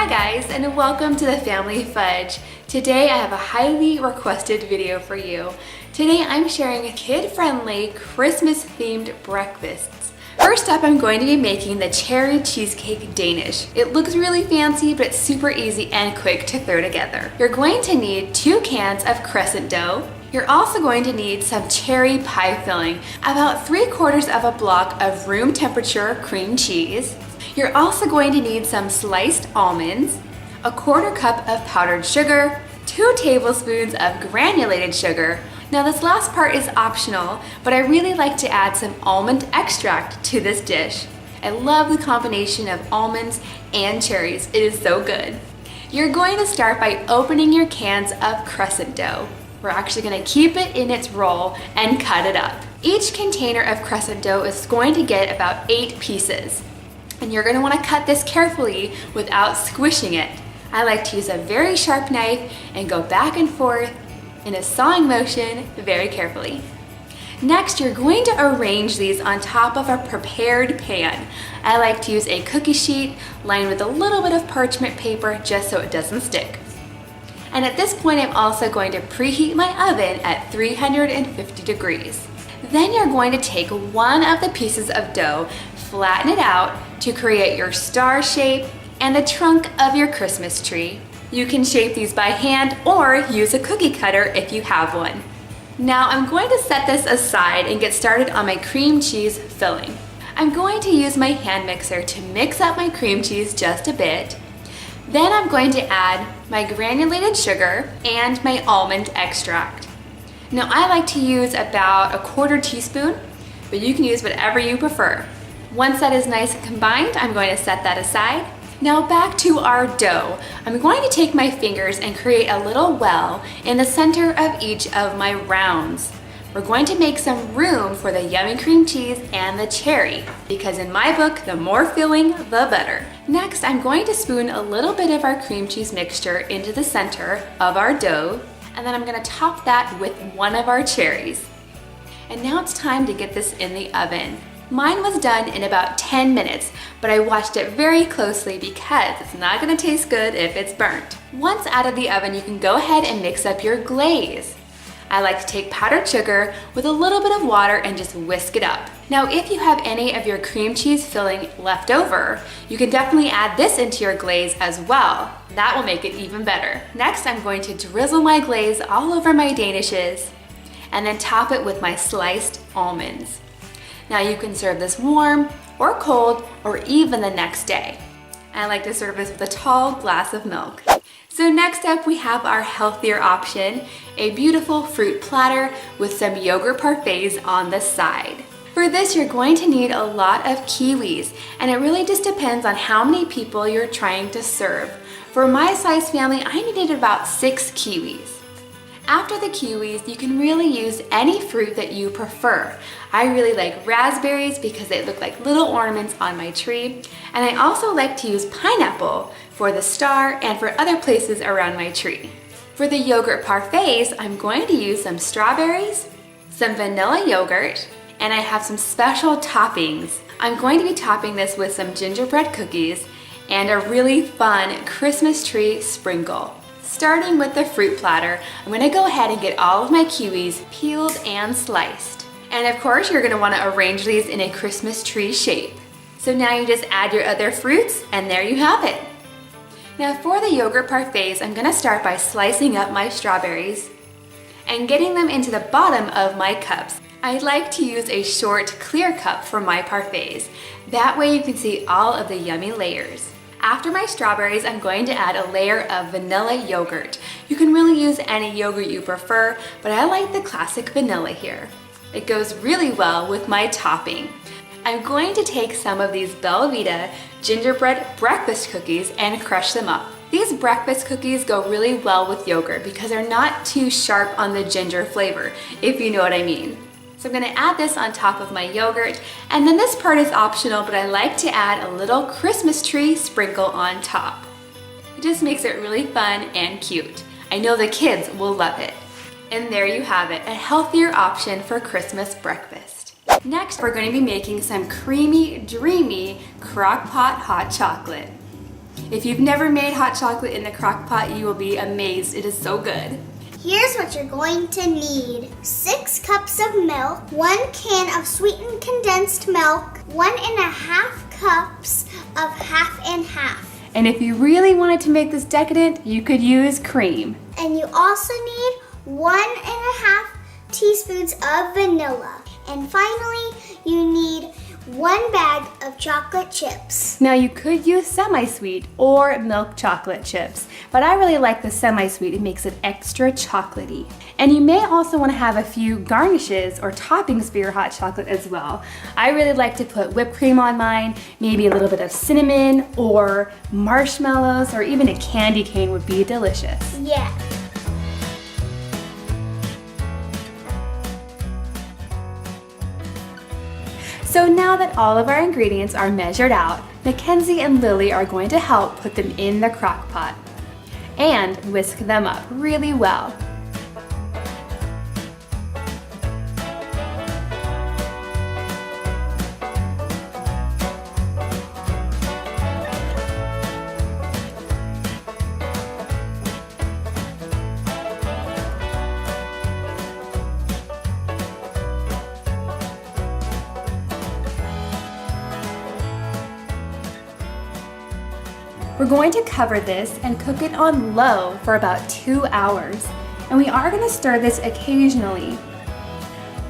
Hi guys, and welcome to the Family Fudge. Today I have a highly requested video for you. Today I'm sharing kid-friendly Christmas-themed breakfasts. First up, I'm going to be making the cherry cheesecake Danish. It looks really fancy, but it's super easy and quick to throw together. You're going to need 2 cans of crescent dough. You're also going to need some cherry pie filling, about 3/4 of a block of room temperature cream cheese. You're also going to need some sliced almonds, a 1/4 cup of powdered sugar, 2 tablespoons of granulated sugar. Now this last part is optional, but I really like to add some almond extract to this dish. I love the combination of almonds and cherries. It is so good. You're going to start by opening your cans of crescent dough. We're actually going to keep it in its roll and cut it up. Each container of crescent dough is going to get about 8 pieces. And you're going to want to cut this carefully without squishing it. I like to use a very sharp knife and go back and forth in a sawing motion very carefully. Next, you're going to arrange these on top of a prepared pan. I like to use a cookie sheet lined with a little bit of parchment paper just so it doesn't stick. And at this point, I'm also going to preheat my oven at 350 degrees. Then you're going to take one of the pieces of dough, flatten it out to create your star shape and the trunk of your Christmas tree. You can shape these by hand or use a cookie cutter if you have one. Now I'm going to set this aside and get started on my cream cheese filling. I'm going to use my hand mixer to mix up my cream cheese just a bit. Then I'm going to add my granulated sugar and my almond extract. Now I like to use about a 1/4 teaspoon, but you can use whatever you prefer. Once that is nice and combined, I'm going to set that aside. Now back to our dough. I'm going to take my fingers and create a little well in the center of each of my rounds. We're going to make some room for the yummy cream cheese and the cherry, because in my book, the more filling, the better. Next, I'm going to spoon a little bit of our cream cheese mixture into the center of our dough, and then I'm going to top that with one of our cherries. And now it's time to get this in the oven. Mine was done in about 10 minutes, but I watched it very closely because it's not going to taste good if it's burnt. Once out of the oven, you can go ahead and mix up your glaze. I like to take powdered sugar with a little bit of water and just whisk it up. Now, if you have any of your cream cheese filling left over, you can definitely add this into your glaze as well. That will make it even better. Next, I'm going to drizzle my glaze all over my danishes and then top it with my sliced almonds. Now you can serve this warm or cold or even the next day. I like to serve this with a tall glass of milk. So next up we have our healthier option, a beautiful fruit platter with some yogurt parfaits on the side. For this, you're going to need a lot of kiwis, and it really just depends on how many people you're trying to serve. For my size family, I needed about 6 kiwis. After the kiwis, you can really use any fruit that you prefer. I really like raspberries because they look like little ornaments on my tree. And I also like to use pineapple for the star and for other places around my tree. For the yogurt parfaits, I'm going to use some strawberries, some vanilla yogurt, and I have some special toppings. I'm going to be topping this with some gingerbread cookies and a really fun Christmas tree sprinkle. Starting with the fruit platter, I'm going to go ahead and get all of my kiwis peeled and sliced. And of course, you're going to want to arrange these in a Christmas tree shape. So now you just add your other fruits, and there you have it. Now for the yogurt parfaits, I'm going to start by slicing up my strawberries and getting them into the bottom of my cups. I like to use a short, clear cup for my parfaits. That way you can see all of the yummy layers. After my strawberries, I'm going to add a layer of vanilla yogurt. You can really use any yogurt you prefer, but I like the classic vanilla here. It goes really well with my topping. I'm going to take some of these Belvita gingerbread breakfast cookies and crush them up. These breakfast cookies go really well with yogurt because they're not too sharp on the ginger flavor, if you know what I mean. So I'm going to add this on top of my yogurt, and then this part is optional, but I like to add a little Christmas tree sprinkle on top. It just makes it really fun and cute. I know the kids will love it. And there you have it, a healthier option for Christmas breakfast. Next, we're going to be making some creamy, dreamy crock pot hot chocolate. If you've never made hot chocolate in the crock pot, you will be amazed. It is so good. Here's what you're going to need. 6 cups of milk, 1 can of sweetened condensed milk, 1.5 cups of half and half. And if you really wanted to make this decadent, you could use cream. And you also need 1.5 teaspoons of vanilla. And finally, you need 1 bag of chocolate chips. Now you could use semi-sweet or milk chocolate chips, but I really like the semi-sweet. It makes it extra chocolatey. And you may also want to have a few garnishes or toppings for your hot chocolate as well. I really like to put whipped cream on mine, maybe a little bit of cinnamon or marshmallows, or even a candy cane would be delicious. Yeah. So now that all of our ingredients are measured out, Mackenzie and Lily are going to help put them in the crock pot and whisk them up really well. We're going to cover this and cook it on low for about 2 hours. And we are going to stir this occasionally.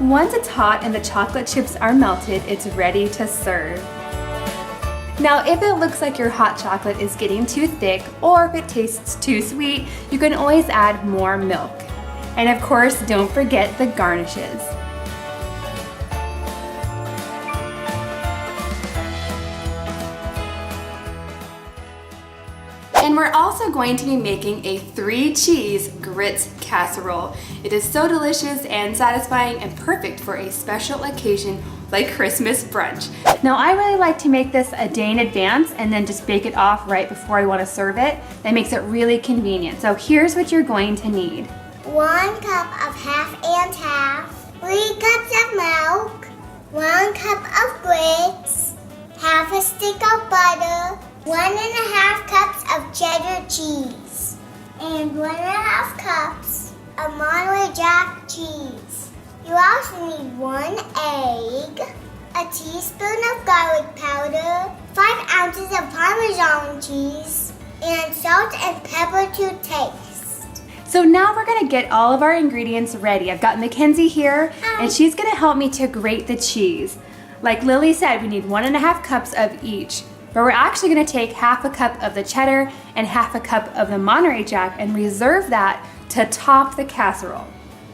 Once it's hot and the chocolate chips are melted, it's ready to serve. Now, if it looks like your hot chocolate is getting too thick or if it tastes too sweet, you can always add more milk. And of course, don't forget the garnishes. And we're also going to be making a 3-cheese grits casserole. It is so delicious and satisfying and perfect for a special occasion like Christmas brunch. Now I really like to make this a day in advance and then just bake it off right before I want to serve it. That makes it really convenient. So here's what you're going to need. 1 cup of half and half, 3 cups of milk, 1 cup of grits, half a stick of butter, 1.5 cups of cheddar cheese, and 1.5 cups of Monterey Jack cheese. You also need 1 egg, a teaspoon of garlic powder, 5 ounces of Parmesan cheese, and salt and pepper to taste. So now we're gonna get all of our ingredients ready. I've got Mackenzie here, and she's gonna help me to grate the cheese. Like Lily said, we need 1.5 cups of each. But we're actually gonna take half a cup of the cheddar and half a cup of the Monterey Jack and reserve that to top the casserole.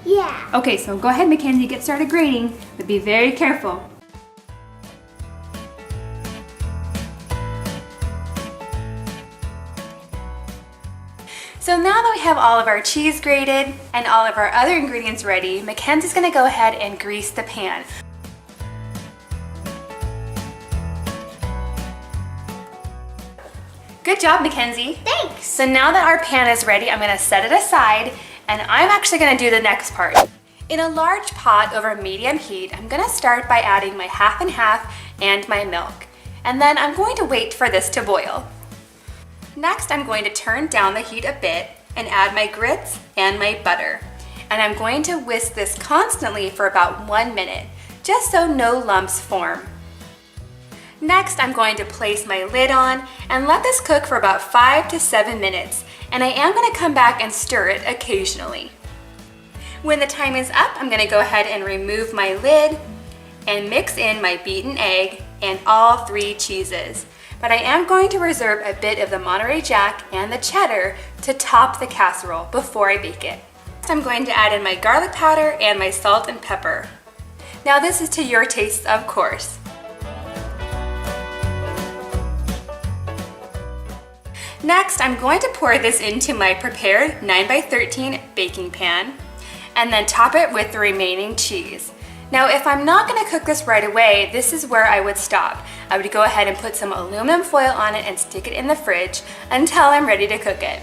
Yeah. Okay, so go ahead, Mackenzie, get started grating, but be very careful. So now that we have all of our cheese grated and all of our other ingredients ready, Mackenzie's gonna go ahead and grease the pan. Good job, Mackenzie. Thanks. So now that our pan is ready, I'm gonna set it aside and I'm actually gonna do the next part. In a large pot over medium heat, I'm gonna start by adding my half and half and my milk. And then I'm going to wait for this to boil. Next, I'm going to turn down the heat a bit and add my grits and my butter. And I'm going to whisk this constantly for about 1 minute, just so no lumps form. Next, I'm going to place my lid on and let this cook for about 5 to 7 minutes, and I am going to come back and stir it occasionally. When the time is up, I'm going to go ahead and remove my lid and mix in my beaten egg and all 3 cheeses. But I am going to reserve a bit of the Monterey Jack and the cheddar to top the casserole before I bake it. Next, I'm going to add in my garlic powder and my salt and pepper. Now this is to your taste, of course. Next, I'm going to pour this into my prepared 9x13 baking pan and then top it with the remaining cheese. Now, if I'm not going to cook this right away, this is where I would stop. I would go ahead and put some aluminum foil on it and stick it in the fridge until I'm ready to cook it.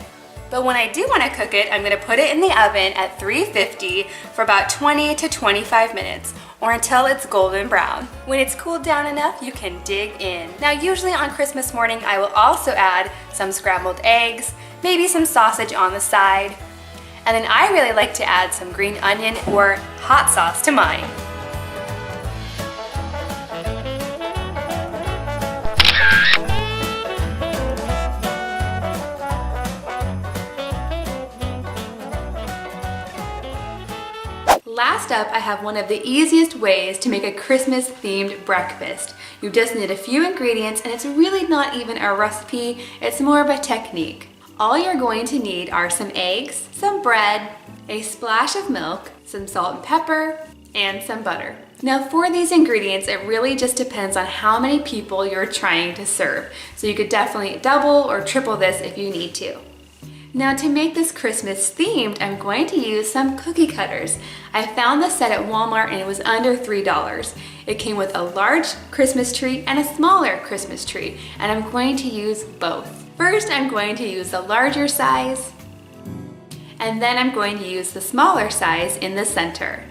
But when I do want to cook it, I'm going to put it in the oven at 350 for about 20 to 25 minutes, or until it's golden brown. When it's cooled down enough, you can dig in. Now usually on Christmas morning, I will also add some scrambled eggs, maybe some sausage on the side, and then I really like to add some green onion or hot sauce to mine. Last up, I have one of the easiest ways to make a Christmas themed breakfast. You just need a few ingredients and it's really not even a recipe, it's more of a technique. All you're going to need are some eggs, some bread, a splash of milk, some salt and pepper, and some butter. Now for these ingredients, it really just depends on how many people you're trying to serve. So you could definitely double or triple this if you need to. Now to make this Christmas themed, I'm going to use some cookie cutters. I found this set at Walmart and it was under $3. It came with a large Christmas tree and a smaller Christmas tree, and I'm going to use both. First, I'm going to use the larger size, and then I'm going to use the smaller size in the center.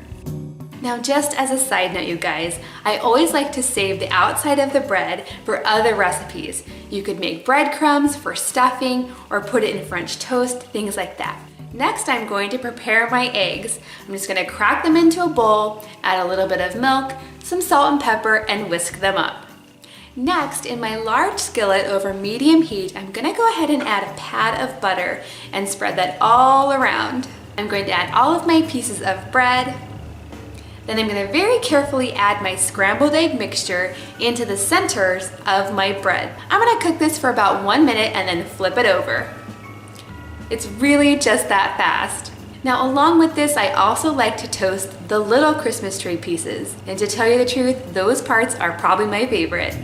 Now just as a side note, you guys, I always like to save the outside of the bread for other recipes. You could make breadcrumbs for stuffing or put it in French toast, things like that. Next, I'm going to prepare my eggs. I'm just gonna crack them into a bowl, add a little bit of milk, some salt and pepper, and whisk them up. Next, in my large skillet over medium heat, I'm gonna go ahead and add a pat of butter and spread that all around. I'm going to add all of my pieces of bread. Then I'm going to very carefully add my scrambled egg mixture into the centers of my bread. I'm going to cook this for about 1 minute and then flip it over. It's really just that fast. Now along with this, I also like to toast the little Christmas tree pieces. And to tell you the truth, those parts are probably my favorite.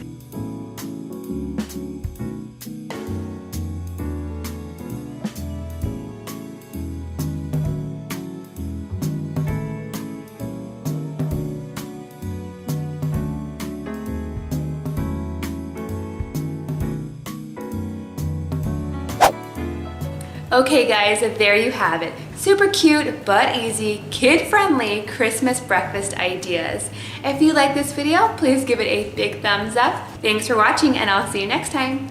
Okay guys, there you have it. Super cute but easy, kid-friendly Christmas breakfast ideas. If you like this video, please give it a big thumbs up. Thanks for watching and I'll see you next time.